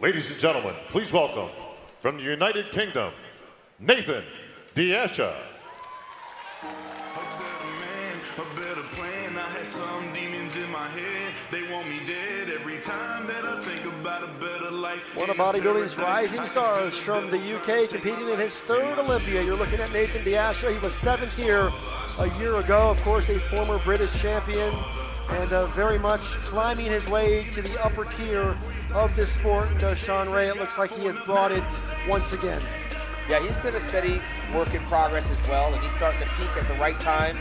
Ladies and gentlemen, please welcome, from the United Kingdom, Nathan D'Asha. One of bodybuilding's rising stars from the UK, competing in his third Olympia. You're looking at Nathan D'Asha. He was seventh here a year ago. Of course, a former British champion, and very much climbing his way to the upper tier of this sport. Sean Ray, it looks like he has brought it once again. Yeah, he's been a steady work in progress as well, and he's starting to peak at the right time.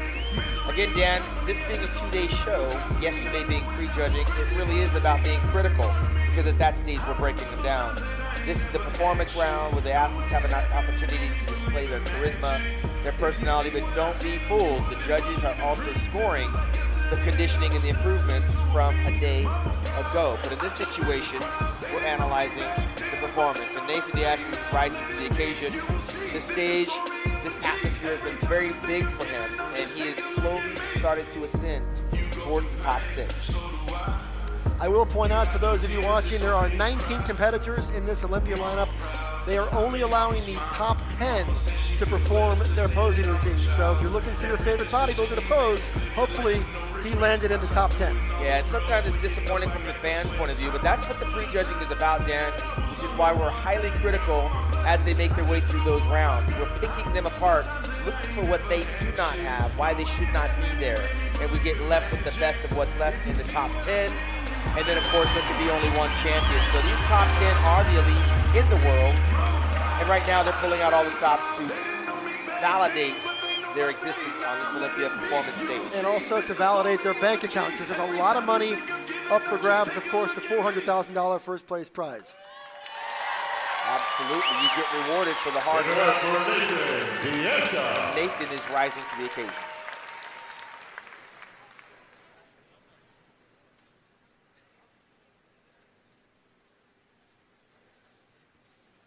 Again, Dan, this being a two-day show, yesterday being pre-judging, it really is about being critical, because at that stage we're breaking them down. This is the performance round where the athletes have an opportunity to display their charisma, their personality, but don't be fooled. The judges are also scoring the conditioning and the improvements from a day ago. But in this situation, we're analyzing the performance. And Nathan D'Asha is rising to the occasion. This stage, this atmosphere has been very big for him, and he has slowly started to ascend towards the top 6. I will point out for those of you watching, there are 19 competitors in this Olympia lineup. They are only allowing the top 10 to perform their posing routines. So if you're looking for your favorite bodybuilder to pose, hopefully he landed in the top 10. Yeah, and sometimes it's disappointing from the fans' point of view, but that's what the prejudging is about, Dan, which is why we're highly critical as they make their way through those rounds. We're picking them apart, looking for what they do not have, why they should not be there, and we get left with the best of what's left in the top 10. And then, of course, there could be only one champion. So these top 10 are the elite in the world. And right now, they're pulling out all the stops to validate their existence on this Olympia performance stage. And also to validate their bank account, because there's a lot of money up for grabs. Of course, the $400,000 first place prize. Absolutely. You get rewarded for the hard work. Nathan is rising to the occasion.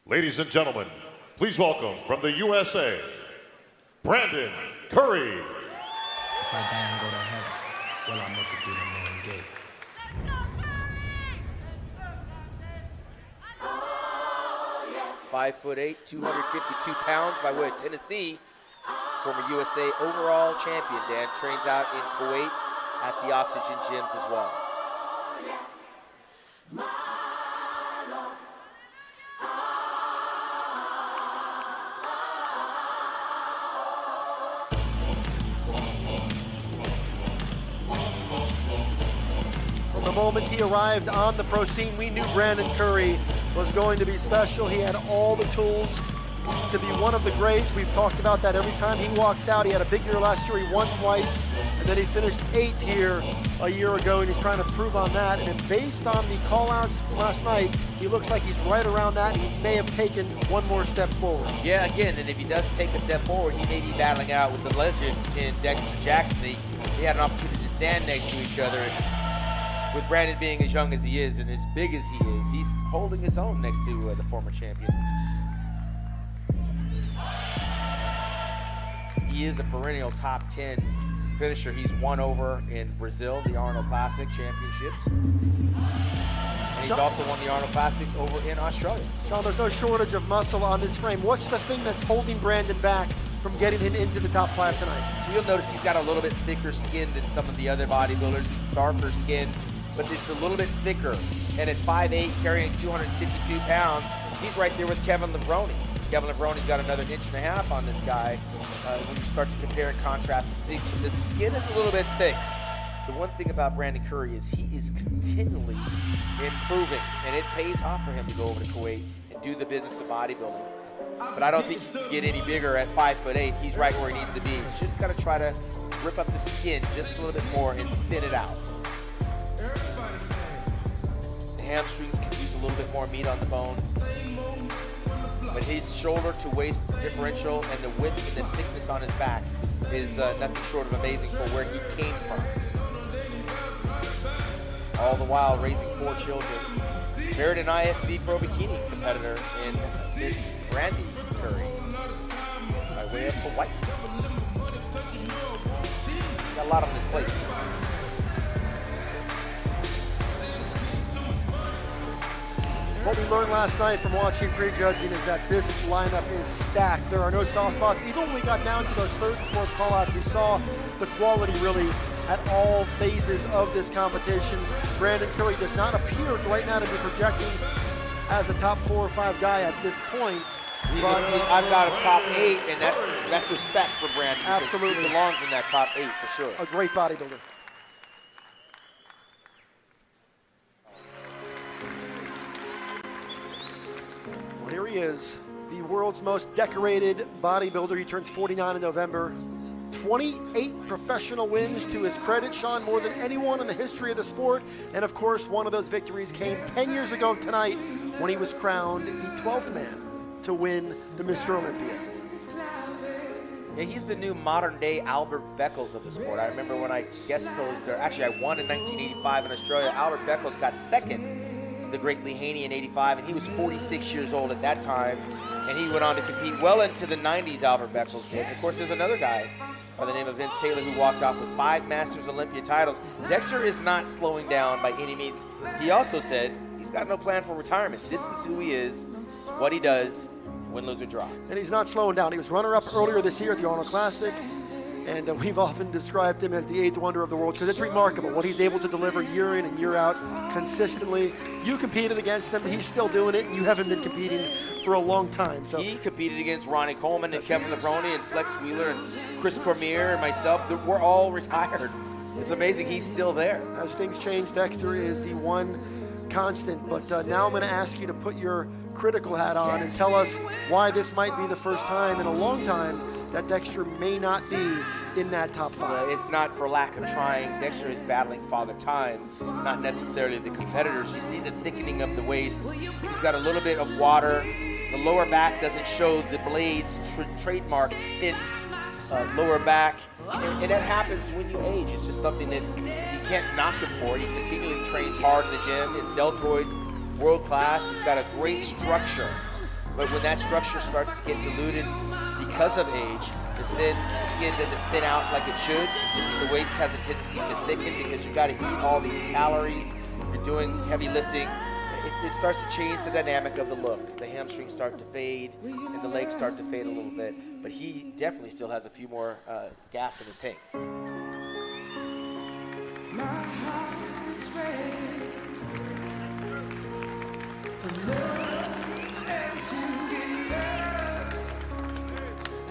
Ladies and gentlemen, please welcome, from the USA, Brandon Curry. If I die and go to heaven, well, I'll make it through the main gate. 5'8", 252 pounds, by way of Tennessee. Former USA overall champion, Dan, trains out in Kuwait at the Oxygen gyms as well. The moment he arrived on the pro scene, we knew Brandon Curry was going to be special. He had all the tools to be one of the greats. We've talked about that every time he walks out. He had a big year last year. He won twice, and then he finished 8th here a year ago, and he's trying to prove on that. And then based on the call-outs last night, he looks like he's right around that. He may have taken one more step forward. Yeah, again, and if he does take a step forward, he may be battling out with the legend in Dexter Jackson. He had an opportunity to stand next to each other. With Brandon being as young as he is and as big as he is, he's holding his own next to the former champion. He is a perennial top 10 finisher. He's won over in Brazil, the Arnold Classic Championships. And he's also won the Arnold Classics over in Australia. Sean, there's no shortage of muscle on this frame. What's the thing that's holding Brandon back from getting him into the top 5 tonight? You'll notice he's got a little bit thicker skin than some of the other bodybuilders. He's darker skin, but it's a little bit thicker. And at 5'8", carrying 252 pounds, he's right there with Kevin Levrone. Kevin Levrone has got another 1.5 inches on this guy when you start to compare and contrast the physiques. But the skin is a little bit thick. The one thing about Brandon Curry is he is continually improving, and it pays off for him to go over to Kuwait and do the business of bodybuilding. But I don't think he can get any bigger at 5'8". He's right where he needs to be. He's just got to try to rip up the skin just a little bit more and thin it out. The hamstrings can use a little bit more meat on the bone. But his shoulder to waist differential and the width and the thickness on his back is nothing short of amazing for where he came from. All the while raising 4 children. Married an IFB Pro Bikini competitor in Miss Brandy Curry by way of Hawaii. Got a lot on his plate. What we learned last night from watching prejudging is that this lineup is stacked. There are no soft spots. Even when we got down to those third and fourth call-outs, we saw the quality really at all phases of this competition. Brandon Curry does not appear right now to be projecting as a top 4 or 5 guy at this point. I've got a top 8, and that's respect for Brandon. Absolutely. He belongs in that top 8 for sure. A great bodybuilder. Well, here he is, the world's most decorated bodybuilder. He turns 49 in November. 28 professional wins to his credit, Sean, more than anyone in the history of the sport. And of course, one of those victories came 10 years ago tonight when he was crowned the 12th man to win the Mr. Olympia. Yeah, he's the new modern-day Albert Beckles of the sport. I remember when I guest posed there. Actually, I won in 1985 in Australia. Albert Beckles got second to the great Lee Haney in '85, and he was 46 years old at that time. And he went on to compete well into the 90s, Albert Beckles did. Of course, there's another guy by the name of Vince Taylor who walked off with 5 Masters Olympia titles. Dexter is not slowing down by any means. He also said he's got no plan for retirement. This is who he is. It's what he does. Win, lose, or draw. And he's not slowing down. He was runner-up earlier this year at the Arnold Classic, and we've often described him as the 8th wonder of the world because it's remarkable what he's able to deliver year in and year out consistently. You competed against him. He's still doing it, and you haven't been competing for a long time. So he competed against Ronnie Coleman and Kevin Lebroni and Flex Wheeler and Chris Cormier and myself. We're all retired. It's amazing he's still there. As things change, Dexter is the one constant. But now I'm going to ask you to put your critical hat on and tell us why this might be the first time in a long time that Dexter may not be in that top 5. It's not for lack of trying. Dexter is battling Father Time, not necessarily the competitors. You see the thickening of the waist. He's got a little bit of water. The lower back doesn't show the blades trademark thin lower back. And that happens when you age. It's just something that you can't knock him for. He continually trains hard in the gym. His deltoids, world class. He's got a great structure. But when that structure starts to get diluted because of age, the skin doesn't thin out like it should. The waist has a tendency to thicken because you've got to eat all these calories. You're doing heavy lifting. It starts to change the dynamic of the look. The hamstrings start to fade and the legs start to fade a little bit. But he definitely still has a few more gas in his tank. My heart is ready for love and to give up.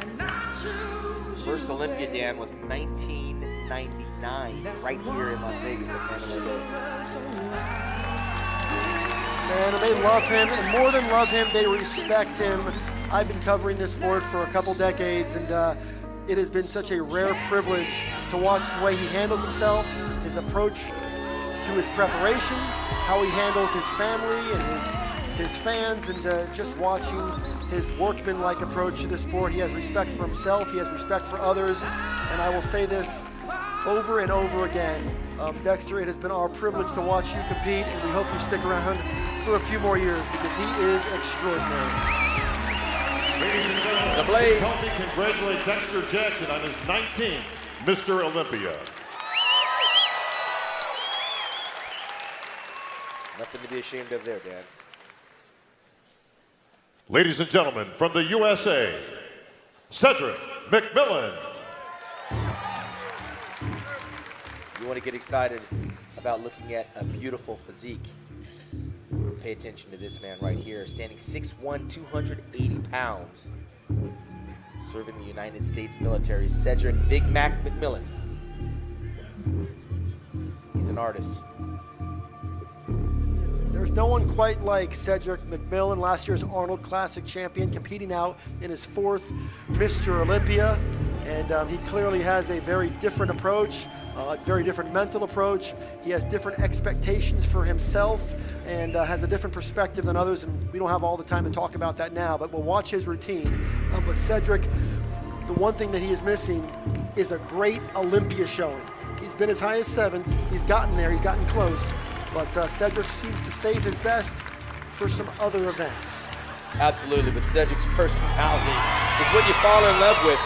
And I choose First Olympia, Dan, was 1999, right here in Las Vegas at Mandalay Bay. And they love him, and more than love him, they respect him. I've been covering this sport for a couple decades, and it has been such a rare privilege to watch the way he handles himself, his approach to his preparation, how he handles his family and his fans, and just watching his workmanlike approach to the sport. He has respect for himself, he has respect for others, and I will say this over and over again. Dexter, it has been our privilege to watch you compete, and we hope you stick around for a few more years because he is extraordinary. Ladies and gentlemen, The Blaze. help me congratulate Dexter Jackson on his 19th Mr. Olympia. Nothing to be ashamed of there, Dan. Ladies and gentlemen, from the USA, Cedric McMillan. You want to get excited about looking at a beautiful physique. Pay attention to this man right here, standing 6'1", 280 pounds, serving the United States military, Cedric Big Mac McMillan. He's an artist. There's no one quite like Cedric McMillan, last year's Arnold Classic champion, competing out in his 4th Mr. Olympia. And he clearly has a very different approach, a very different mental approach. He has different expectations for himself and has a different perspective than others. And we don't have all the time to talk about that now, but we'll watch his routine. But Cedric, the one thing that he is missing is a great Olympia showing. He's been as high as 7th. He's gotten there. He's gotten close. But Cedric seems to save his best for some other events. Absolutely, but Cedric's personality is what you fall in love with.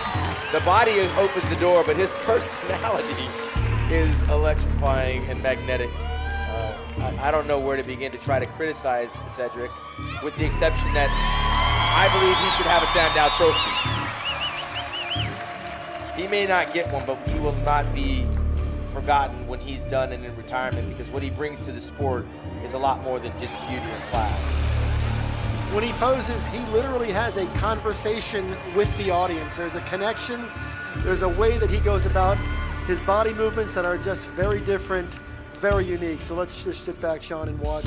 The body opens the door, but his personality is electrifying and magnetic. I don't know where to begin to try to criticize Cedric, with the exception that I believe he should have a Sandow trophy. He may not get one, but he will not be forgotten when he's done and in retirement, because what he brings to the sport is a lot more than just beauty and class. When he poses, he literally has a conversation with the audience. There's a connection. There's a way that he goes about his body movements that are just very different, very unique. So let's just sit back, Sean, and watch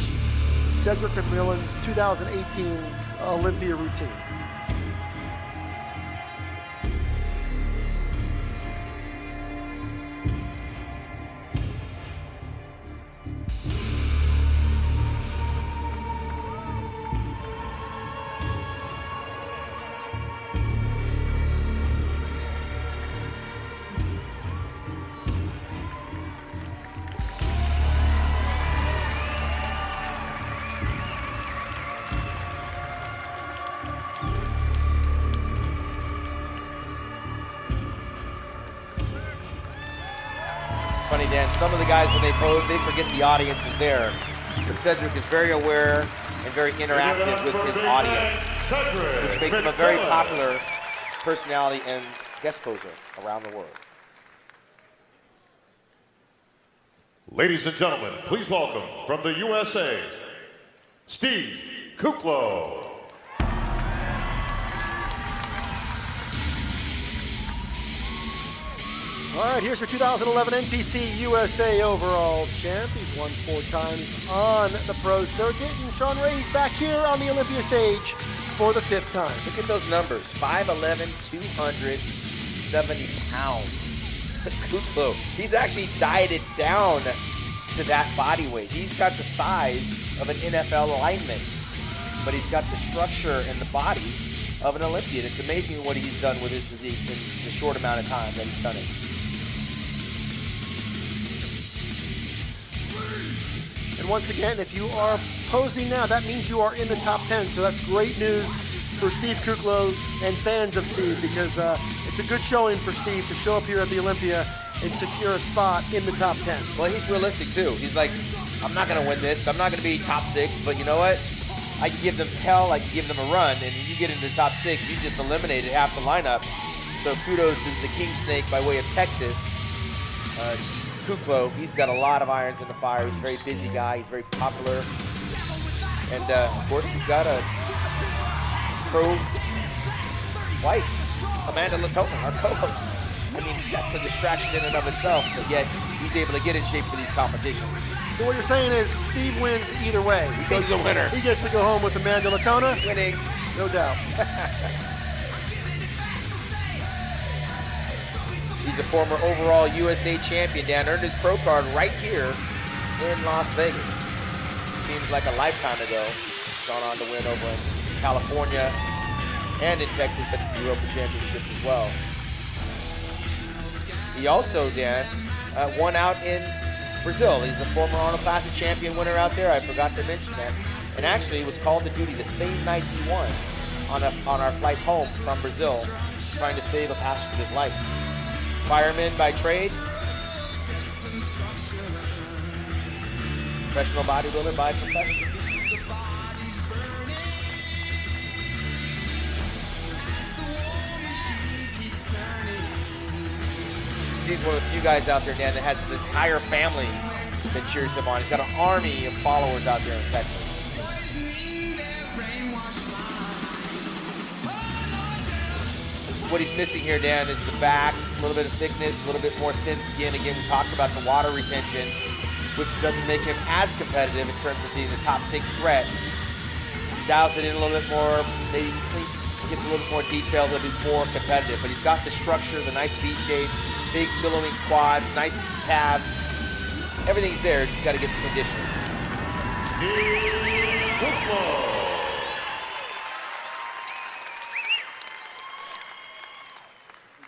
Cedric McMillan's 2018 Olympia routine. Funny, Dan, some of the guys, when they pose, they forget the audience is there. But Cedric is very aware and very interactive with his audience, which makes him a very popular personality and guest poser around the world. Ladies and gentlemen, please welcome from the USA, Steve Kuklo. All right, here's your 2011 NPC USA overall champ. He's won 4 times on the pro circuit. And Sean Ray's back here on the Olympia stage for the 5th time. Look at those numbers, 5'11", 270 pounds. Kuklo, he's actually dieted down to that body weight. He's got the size of an NFL lineman, but he's got the structure and the body of an Olympian. It's amazing what he's done with his physique in the short amount of time that he's done it. And once again, if you are posing now, that means you are in the top 10. So that's great news for Steve Kuklo and fans of Steve, because it's a good showing for Steve to show up here at the Olympia and secure a spot in the top 10. Well, he's realistic too. He's like, I'm not going to win this. I'm not going to be top 6, but you know what? I can give them hell. I can give them a run. And you get into the top 6, you just eliminated half the lineup. So kudos to the King Snake by way of Texas. Kuklo, he's got a lot of irons in the fire. He's a very busy guy. He's very popular. And, of course, he's got a pro wife, Amanda Latona, our co-host. I mean, that's a distraction in and of itself, but yet he's able to get in shape for these competitions. So what you're saying is Steve wins either way. He's a winner. He gets to go home with Amanda Latona. Winning. No doubt. He's a former overall USA champion, Dan. Earned his pro card right here in Las Vegas. Seems like a lifetime ago. Gone on to win over in California and in Texas, but the Europa Championships as well. He also, Dan, won out in Brazil. He's a former Arnold Classic champion winner out there. I forgot to mention that. And actually, he was called to duty the same night he won on our flight home from Brazil, trying to save a passenger's life. Fireman by trade. Professional bodybuilder by profession. He's one of the few guys out there, Dan, that has his entire family that cheers him on. He's got an army of followers out there in Texas. What he's missing here, Dan, is the back, a little bit of thickness, a little bit more thin skin. Again, we talked about the water retention, which doesn't make him as competitive in terms of being the top 6 threat. Dials it in a little bit more, maybe gets a little bit more detailed, a little bit more competitive. But he's got the structure, the nice V shape, big billowing quads, nice calves. Everything's there, just got to get the conditioning.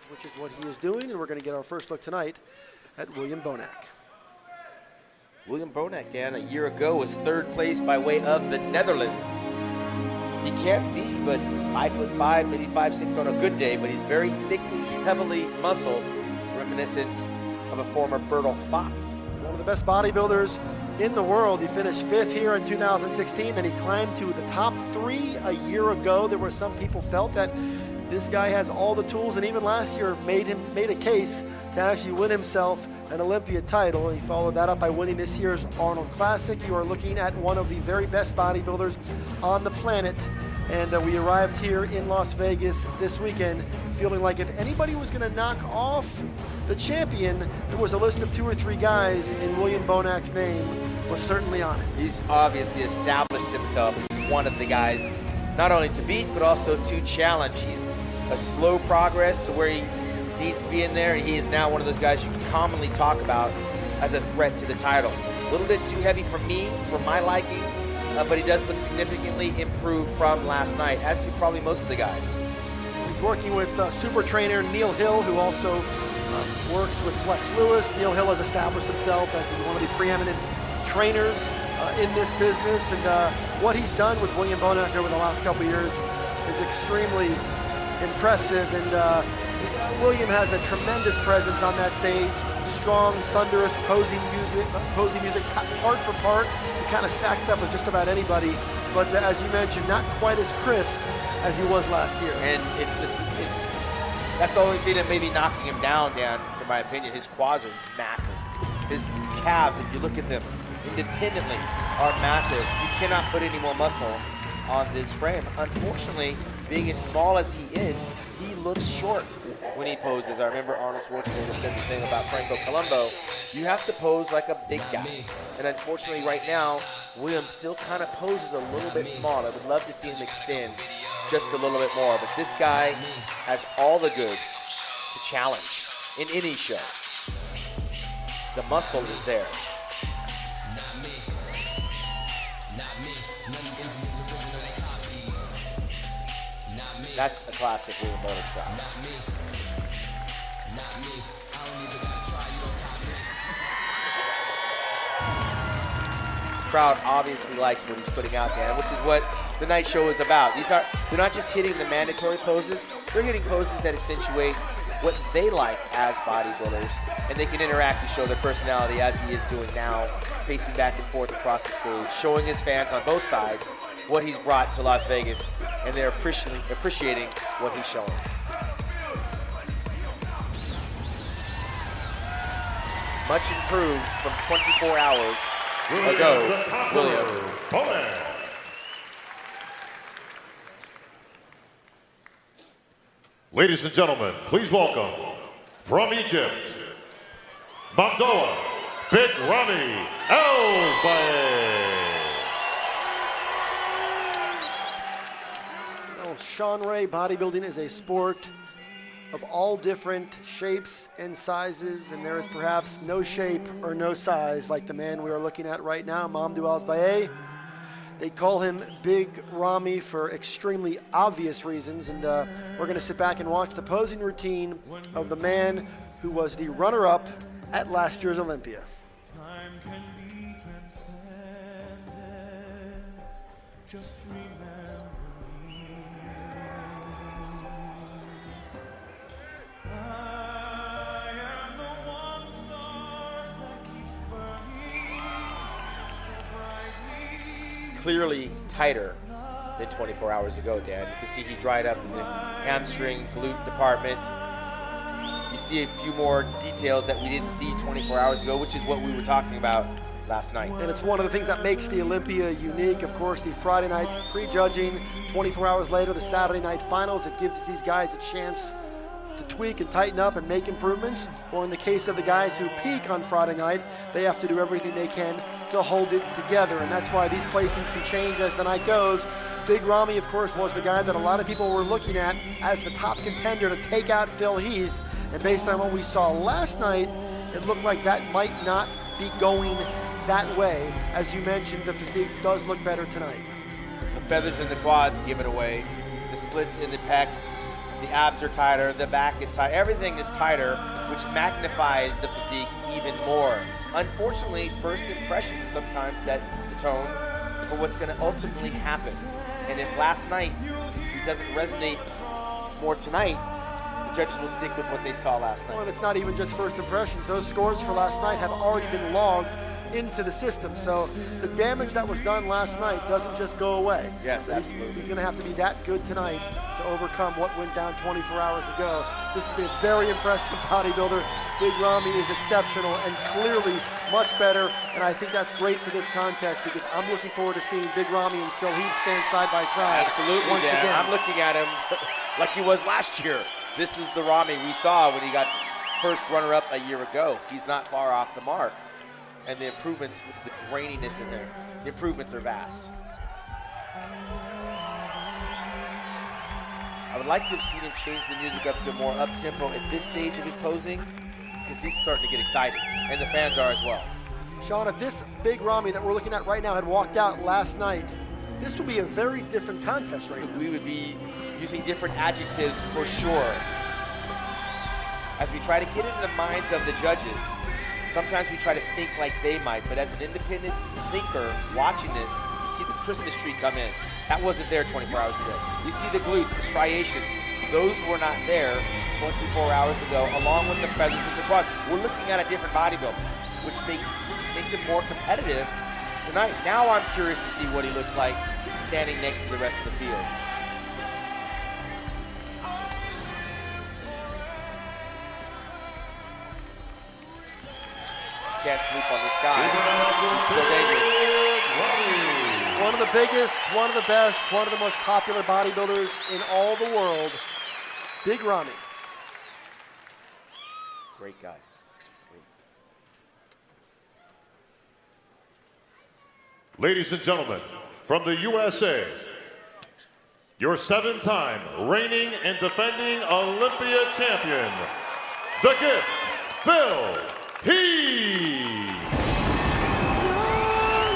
Which is what he is doing, and we're going to get our first look tonight at William Bonac. William Bonac, Dan, a year ago was 3rd place by way of the Netherlands. He can't be but 5'5", maybe 5'6" on a good day, but he's very thickly, heavily muscled, reminiscent of a former Bertil Fox. One of the best bodybuilders in the world. He finished 5th here in 2016, then he climbed to the top 3 a year ago. There were some people felt that this guy has all the tools, and even last year made a case to actually win himself an Olympia title. He followed that up by winning this year's Arnold Classic. You are looking at one of the very best bodybuilders on the planet, and we arrived here in Las Vegas this weekend feeling like if anybody was going to knock off the champion, there was a list of 2 or 3 guys, and William Bonac's name was certainly on it. He's obviously established himself as one of the guys not only to beat, but also to challenge. He's a slow progress to where he needs to be in there, and he is now one of those guys you can commonly talk about as a threat to the title. A little bit too heavy for me, for my liking, but he does look significantly improved from last night, as do probably most of the guys. He's working with super trainer Neil Hill, who also works with Flex Lewis. Neil Hill has established himself as one of the preeminent trainers in this business, and what he's done with William Bonac over the last couple of years is extremely impressive, and William has a tremendous presence on that stage. Strong, thunderous posing music, part for part. He kind of stacks up with just about anybody, but as you mentioned, not quite as crisp as he was last year. And that's the only thing that may be knocking him down, Dan, in my opinion. His quads are massive. His calves, if you look at them independently, are massive. You cannot put any more muscle on this frame. Unfortunately, being as small as he is, he looks short when he poses. I remember Arnold Schwarzenegger said the same about Franco Columbu. You have to pose like a big guy. And unfortunately right now, Williams still kind of poses a little bit small. I would love to see him extend just a little bit more. But this guy has all the goods to challenge in any show. The muscle is there. That's a classic William Bonac style. Crowd obviously likes what he's putting out there, which is what the night show is about. They're not just hitting the mandatory poses, they're hitting poses that accentuate what they like as bodybuilders, and they can interact and show their personality as he is doing now, pacing back and forth across the stage, showing his fans on both sides what he's brought to Las Vegas, and they're appreciating what he's showing. Much improved from 24 hours ago, William. Ladies and gentlemen, please welcome from Egypt, Mongoa, Big Ramy El-Baye. Sean Ray, bodybuilding is a sport of all different shapes and sizes, and there is perhaps no shape or no size like the man we are looking at right now, Mamadou El-Baye. They call him Big Ramy for extremely obvious reasons, and we're going to sit back and watch the posing routine of the man who was the runner-up at last year's Olympia. Time can be transcended. Just remember me. I am the one star that keeps burning so brightly. Clearly tighter than 24 hours ago, Dan. You can see he dried up in the hamstring, glute department. You see a few more details that we didn't see 24 hours ago, which is what we were talking about last night. And it's one of the things that makes the Olympia unique. Of course, the Friday night pre-judging, 24 hours later, the Saturday night finals. It gives these guys a chance to tweak and tighten up and make improvements. Or in the case of the guys who peak on Friday night, they have to do everything they can to hold it together. And that's why these placings can change as the night goes. Big Ramy, of course, was the guy that a lot of people were looking at as the top contender to take out Phil Heath. And based on what we saw last night, it looked like that might not be going that way. As you mentioned, the physique does look better tonight. The feathers in the quads give it away. The splits in the pecs, the abs are tighter, the back is tight. Everything is tighter, which magnifies the physique even more. Unfortunately, first impressions sometimes set the tone for what's going to ultimately happen. And if last night it doesn't resonate more tonight, judges will stick with what they saw last night. Well, and it's not even just first impressions. Those scores for last night have already been logged into the system. So the damage that was done last night doesn't just go away. Yes, So absolutely. He's going to have to be that good tonight to overcome what went down 24 hours ago. This is a very impressive bodybuilder. Big Ramy is exceptional and clearly much better, and I think that's great for this contest because I'm looking forward to seeing Big Ramy and Phil Heath stand side by side. Absolutely, once Dan. again. I'm looking at him like he was last year. This is the Ramy we saw when he got first runner-up a year ago. He's not far off the mark. And the improvements, the graininess in there, the improvements are vast. I would like to have seen him change the music up to more up-tempo at this stage of his posing because he's starting to get excited, and the fans are as well. Sean, if this Big Ramy that we're looking at right now had walked out last night, this would be a very different contest right now. We would be using different adjectives for sure. As we try to get into the minds of the judges, sometimes we try to think like they might, but as an independent thinker watching this, you see the Christmas tree come in. That wasn't there 24 hours ago. You see the glutes, the striations. Those were not there 24 hours ago, along with the feathers of the quad. We're looking at a different bodybuilder, which makes him more competitive tonight. Now I'm curious to see what he looks like standing next to the rest of the field. Can't sleep on this guy. He's still dangerous. One of the biggest, one of the best, one of the most popular bodybuilders in all the world, Big Ramy. Great guy. Ladies and gentlemen, from the USA, your 7-time reigning and defending Olympia champion, the Gift, Phil Heath.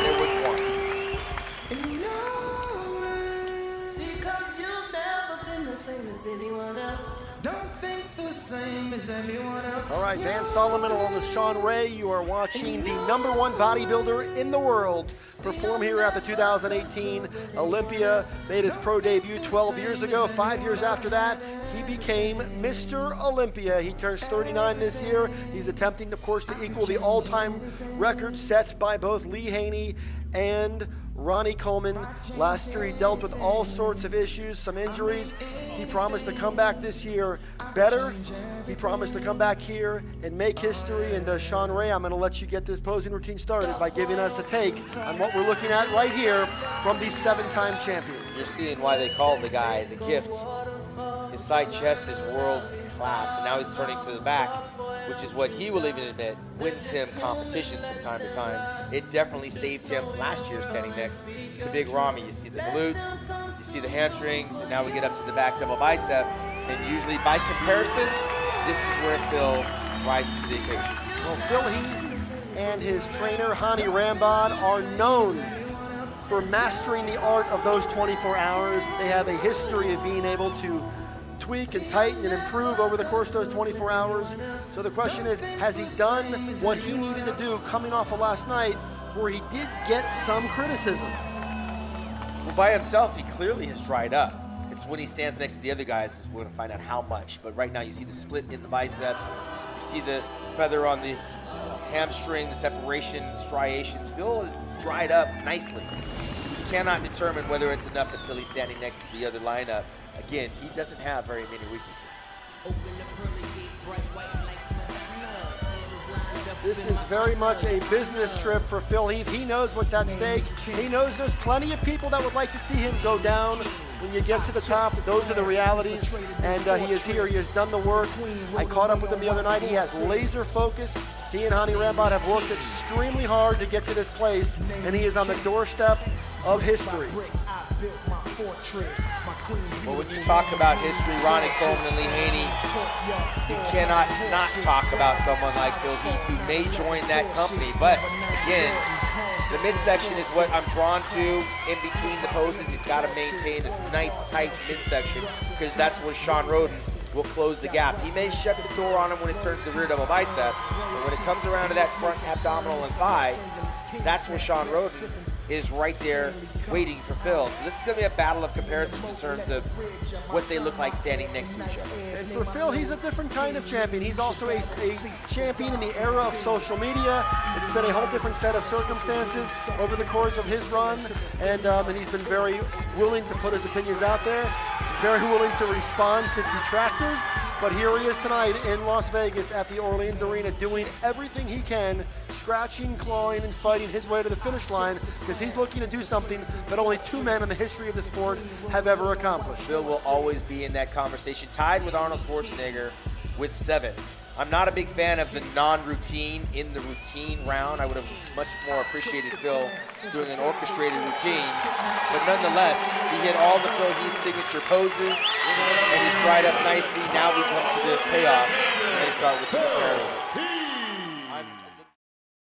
There was one. See, 'cause you've never been the same as anyone else. Don't think the same as anyone else. All right, Dan Solomon along with Sean Ray, you are watching the #1 bodybuilder in the world perform here at the 2018 Olympia. Made his pro debut 12 years ago. 5 years after that, he became Mr. Olympia. He turns 39 this year. He's attempting, of course, to equal the all-time record set by both Lee Haney and Ronnie Coleman. Last year, he dealt with all sorts of issues, some injuries. He promised to come back this year better. He promised to come back here and make history. And Sean Ray, I'm going to let you get this posing routine started by giving us a take on what we're looking at right here from the 7-time champion. You're seeing why they call the guy the Gift. His side chest is world class, and now he's turning to the back, which is what he will even admit wins him competitions from time to time. It definitely saved him last year standing next to Big Ramy. You see the glutes, you see the hamstrings, and now we get up to the back double bicep. And usually by comparison, this is where Phil rises to the occasion. Well, Phil Heath and his trainer, Hani Rambod, are known for mastering the art of those 24 hours. They have a history of being able to tweak and tighten and improve over the course of those 24 hours. So the question is, has he done what he needed to do coming off of last night, where he did get some criticism? Well, by himself, he clearly has dried up. It's when he stands next to the other guys is we're going to find out how much. But right now, you see the split in the biceps. You see the feather on the hamstring, the separation, striations. Phil is dried up nicely. You cannot determine whether it's enough until he's standing next to the other lineup. Again, he doesn't have very many weaknesses. This is very much a business trip for Phil Heath. He knows what's at stake. He knows there's plenty of people that would like to see him go down. When you get to the top, those are the realities. And he is here. He has done the work. I caught up with him the other night. He has laser focus. He and Hani Rambod have worked extremely hard to get to this place, and he is on the doorstep of history. Well, when you talk about history, Ronnie Coleman and Lee Haney, you cannot not talk about someone like Phil Heath, who may join that company. But again, the midsection is what I'm drawn to in between the poses. He's got to maintain a nice, tight midsection because that's where Sean Roden will close the gap. He may shut the door on him when it turns to the rear double bicep, but when it comes around to that front abdominal and thigh, that's where Sean Roden is right there waiting for Phil. So this is going to be a battle of comparisons in terms of what they look like standing next to each other. And for Phil, he's a different kind of champion. He's also a champion in the era of social media. It's been a whole different set of circumstances over the course of his run, and he's been very willing to put his opinions out there, very willing to respond to detractors. But here he is tonight in Las Vegas at the Orleans Arena doing everything he can, scratching, clawing, and fighting his way to the finish line, because he's looking to do something that only two men in the history of the sport have ever accomplished. Phil will always be in that conversation, tied with Arnold Schwarzenegger with 7. I'm not a big fan of the non-routine in the routine round. I would have much more appreciated Phil doing an orchestrated routine. But nonetheless, he hit all the Phil Heath signature poses, and he's dried up nicely. Now we come to this payoff, and they start with the comparison.